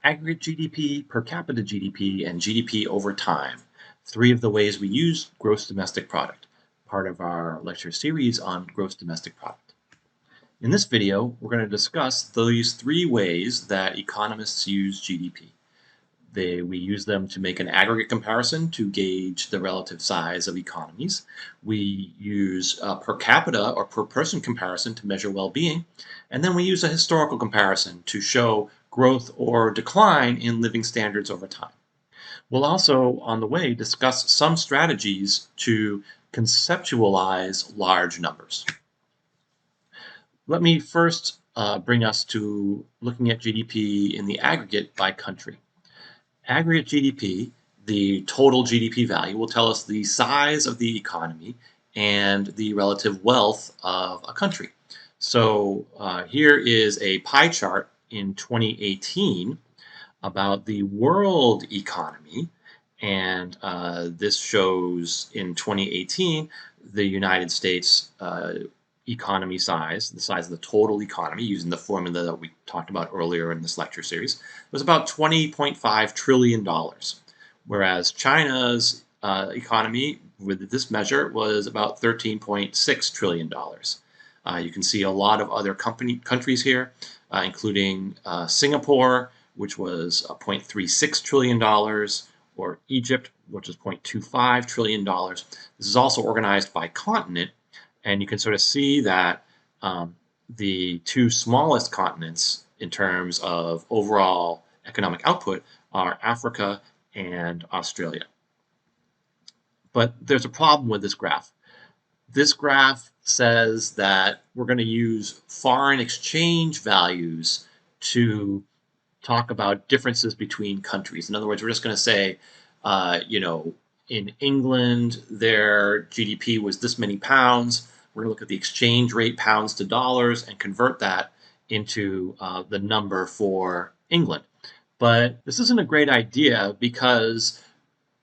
aggregate GDP, per capita GDP, and GDP over time. Three of the ways we use gross domestic product, part of our lecture series on gross domestic product. In this video, we're going to discuss these three ways that economists use GDP. We use them to make an aggregate comparison to gauge the relative size of economies. We use a per capita or per person comparison to measure well-being. And then we use a historical comparison to show growth or decline in living standards over time. We'll also, on the way, discuss some strategies to conceptualize large numbers. Let me first bring us to looking at GDP in the aggregate by country. Aggregate GDP, the total GDP value, will tell us the size of the economy and the relative wealth of a country. So here is a pie chart in 2018 about the world economy, and this shows in 2018 the United States economy size, the size of the total economy, using the formula that we talked about earlier in this lecture series, was about $20.5 trillion, whereas China's economy with this measure was about $13.6 trillion. You can see a lot of other countries here, including Singapore, which was $0.36 trillion, or Egypt, which is $0.25 trillion. This is also organized by continent, and you can sort of see that the two smallest continents in terms of overall economic output are Africa and Australia. But there's a problem with this graph. This graph says that we're going to use foreign exchange values to talk about differences between countries. In other words, we're just going to say, in England, their GDP was this many pounds. We're going to look at the exchange rate, pounds to dollars, and convert that into the number for England. But this isn't a great idea because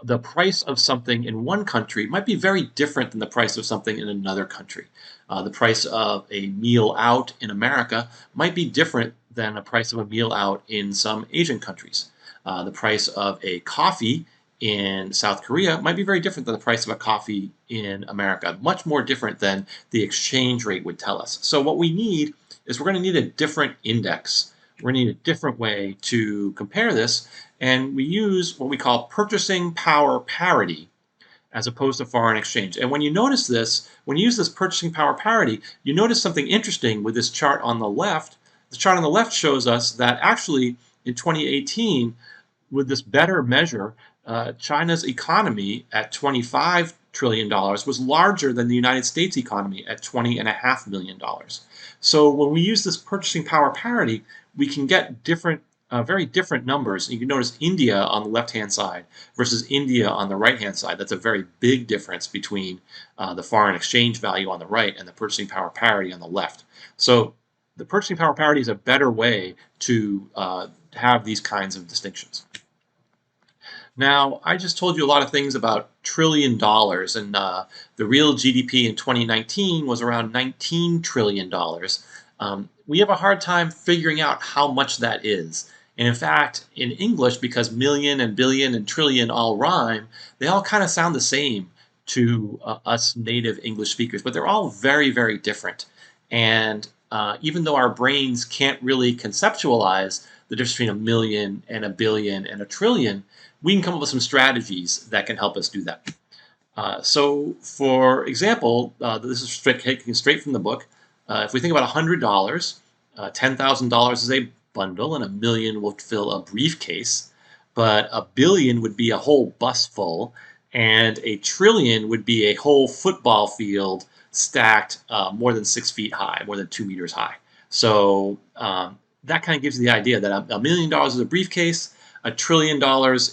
the price of something in one country might be very different than the price of something in another country. The price of a meal out in America might be different than the price of a meal out in some Asian countries. The price of a coffee in South Korea might be very different than the price of a coffee in America, much more different than the exchange rate would tell us. So what we need is we're going to need a different index. We're going to need a different way to compare this, and we use what we call purchasing power parity as opposed to foreign exchange. And when you notice this, when you use this purchasing power parity, you notice something interesting with this chart on the left. The chart on the left shows us that actually in 2018, with this better measure, China's economy at $25 trillion was larger than the United States economy at $20.5 million. So when we use this purchasing power parity, we can get very different numbers. You can notice India on the left-hand side versus India on the right-hand side. That's a very big difference between the foreign exchange value on the right and the purchasing power parity on the left. So the purchasing power parity is a better way to have these kinds of distinctions. Now, I just told you a lot of things about $1 trillion, and the real GDP in 2019 was around $19 trillion. We have a hard time figuring out how much that is. And in fact, in English, because million and billion and trillion all rhyme, they all kind of sound the same to us native English speakers, but they're all very, very different. And even though our brains can't really conceptualize the difference between a million and a billion and a trillion, we can come up with some strategies that can help us do that. So, for example, this is taken straight from the book. If we think about $100, $10,000 is a bundle, and a million will fill a briefcase. But a billion would be a whole bus full, and a trillion would be a whole football field stacked more than 6 feet high, more than 2 meters high. So that kind of gives you the idea that $1 million is a briefcase, $1 trillion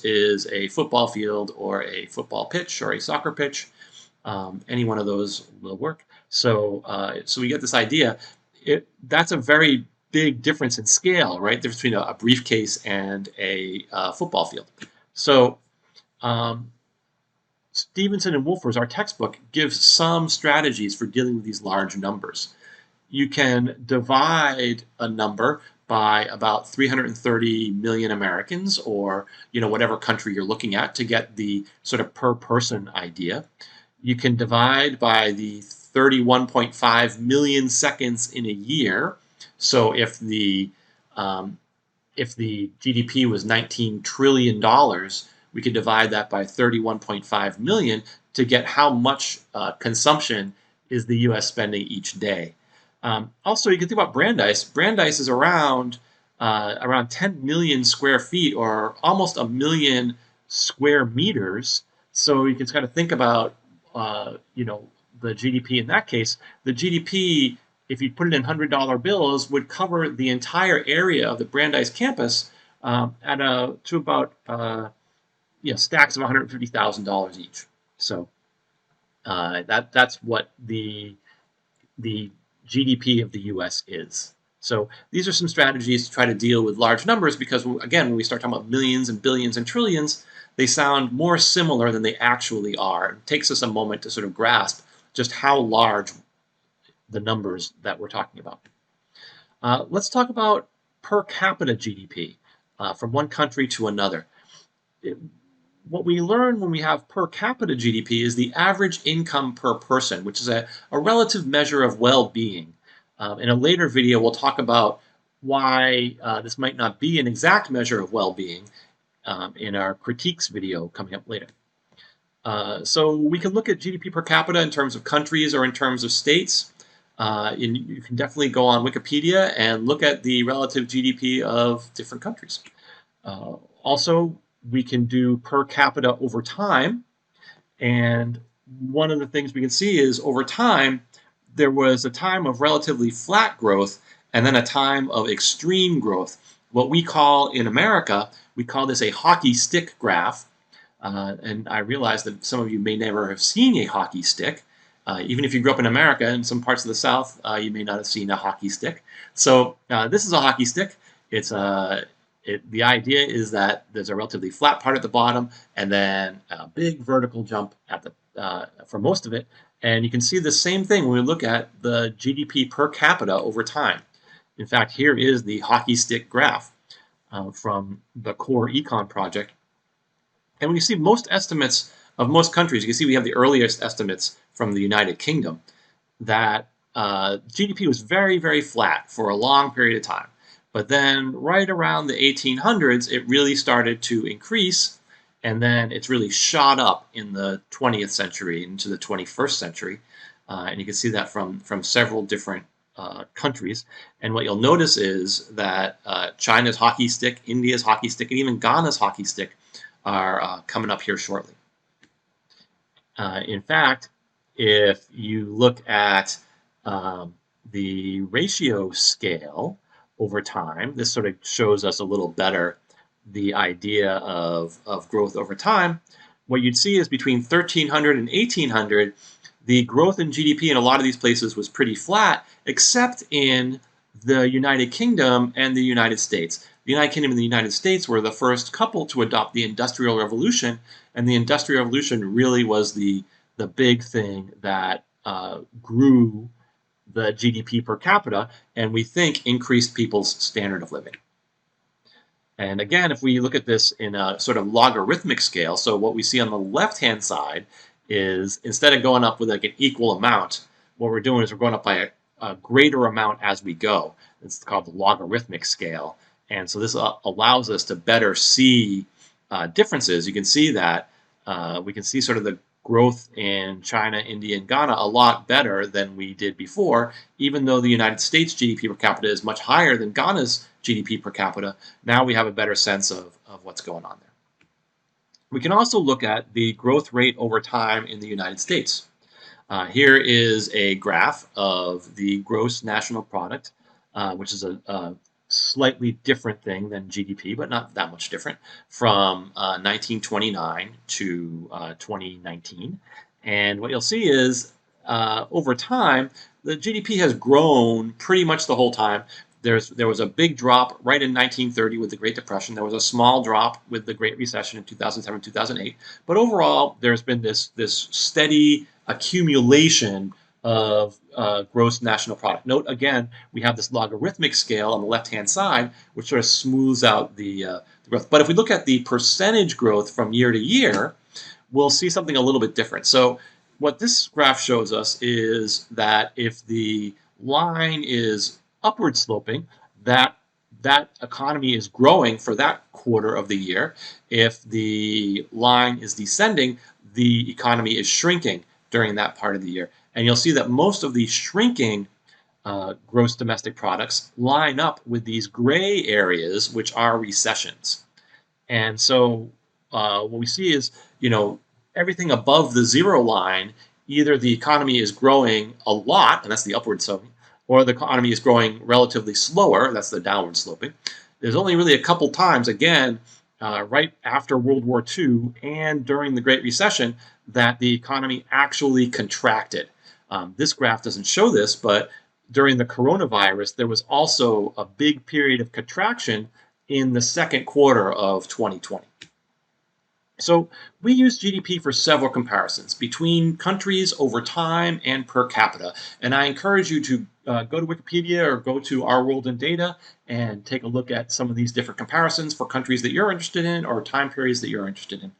is a football field or a football pitch or a soccer pitch. Any one of those will work. So we get this idea. That's a very big difference in scale, right? The difference between a briefcase and a football field. So Stevenson and Wolfers, our textbook, gives some strategies for dealing with these large numbers. You can divide a number by about 330 million Americans, or whatever country you're looking at, to get the sort of per person idea. You can divide by the 31.5 million seconds in a year. So if the GDP was $19 trillion, we could divide that by 31.5 million to get how much consumption is the U.S. spending each day. Also, you can think about Brandeis. Brandeis is around 10 million square feet, or almost a million square meters. So you can kind of think about, the GDP in that case. The GDP, if you put it in $100 bills, would cover the entire area of the Brandeis campus to about stacks of $150,000 each. So that's what the GDP of the U.S. is. So these are some strategies to try to deal with large numbers, because again, when we start talking about millions and billions and trillions, they sound more similar than they actually are. It takes us a moment to sort of grasp just how large the numbers that we're talking about. Let's talk about per capita GDP from one country to another. What we learn when we have per capita GDP is the average income per person, which is a relative measure of well-being. In a later video, we'll talk about why this might not be an exact measure of well-being in our critiques video coming up later. So we can look at GDP per capita in terms of countries or in terms of states. You can definitely go on Wikipedia and look at the relative GDP of different countries. Also, we can do per capita over time. And one of the things we can see is over time, there was a time of relatively flat growth and then a time of extreme growth. What we call in America, we call this a hockey stick graph. And I realize that some of you may never have seen a hockey stick. Even if you grew up in America, in some parts of the South, you may not have seen a hockey stick. So this is a hockey stick. The idea is that there's a relatively flat part at the bottom and then a big vertical jump at for most of it. And you can see the same thing when we look at the GDP per capita over time. In fact, here is the hockey stick graph from the Core Econ project. And when you see most estimates of most countries, you can see we have the earliest estimates from the United Kingdom, that GDP was very, very flat for a long period of time. But then right around the 1800s, it really started to increase, and then it's really shot up in the 20th century into the 21st century. And you can see that from several different countries. And what you'll notice is that China's hockey stick, India's hockey stick, and even Ghana's hockey stick are coming up here shortly. In fact, if you look at the ratio scale over time, this sort of shows us a little better the idea of growth over time. What you'd see is between 1300 and 1800, the growth in GDP in a lot of these places was pretty flat, except in the United Kingdom and the United States. The United Kingdom and the United States were the first couple to adopt the Industrial Revolution, and the Industrial Revolution really was the big thing that grew the GDP per capita, and we think increased people's standard of living. And again, if we look at this in a sort of logarithmic scale, so what we see on the left-hand side is, instead of going up with like an equal amount, what we're doing is we're going up by a greater amount as we go. It's called the logarithmic scale. And so this allows us to better see differences. You can see that we can see sort of the growth in China, India, and Ghana a lot better than we did before, even though the United States GDP per capita is much higher than Ghana's GDP per capita. Now we have a better sense of what's going on there. We can also look at the growth rate over time in the United States. Here is a graph of the gross national product, which is a slightly different thing than GDP, but not that much different, from 1929 to 2019. And what you'll see is over time, the GDP has grown pretty much the whole time. There was a big drop right in 1930 with the Great Depression. There was a small drop with the Great Recession in 2007, 2008. But overall, there's been this steady accumulation of gross national product. Note again, we have this logarithmic scale on the left-hand side, which sort of smooths out the growth. But if we look at the percentage growth from year to year, we'll see something a little bit different. So what this graph shows us is that if the line is upward sloping, that economy is growing for that quarter of the year. If the line is descending, the economy is shrinking during that part of the year. And you'll see that most of the shrinking gross domestic products line up with these gray areas, which are recessions. And so what we see is, everything above the zero line, either the economy is growing a lot, and that's the upward sloping, or the economy is growing relatively slower, that's the downward sloping. There's only really a couple times, again, right after World War II and during the Great Recession, that the economy actually contracted. This graph doesn't show this, but during the coronavirus, there was also a big period of contraction in the second quarter of 2020. So we use GDP for several comparisons between countries over time and per capita. And I encourage you to go to Wikipedia or go to Our World in Data and take a look at some of these different comparisons for countries that you're interested in or time periods that you're interested in.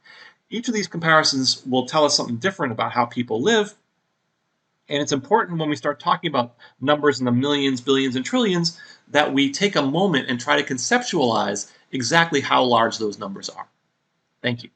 Each of these comparisons will tell us something different about how people live. And it's important when we start talking about numbers in the millions, billions, and trillions that we take a moment and try to conceptualize exactly how large those numbers are. Thank you.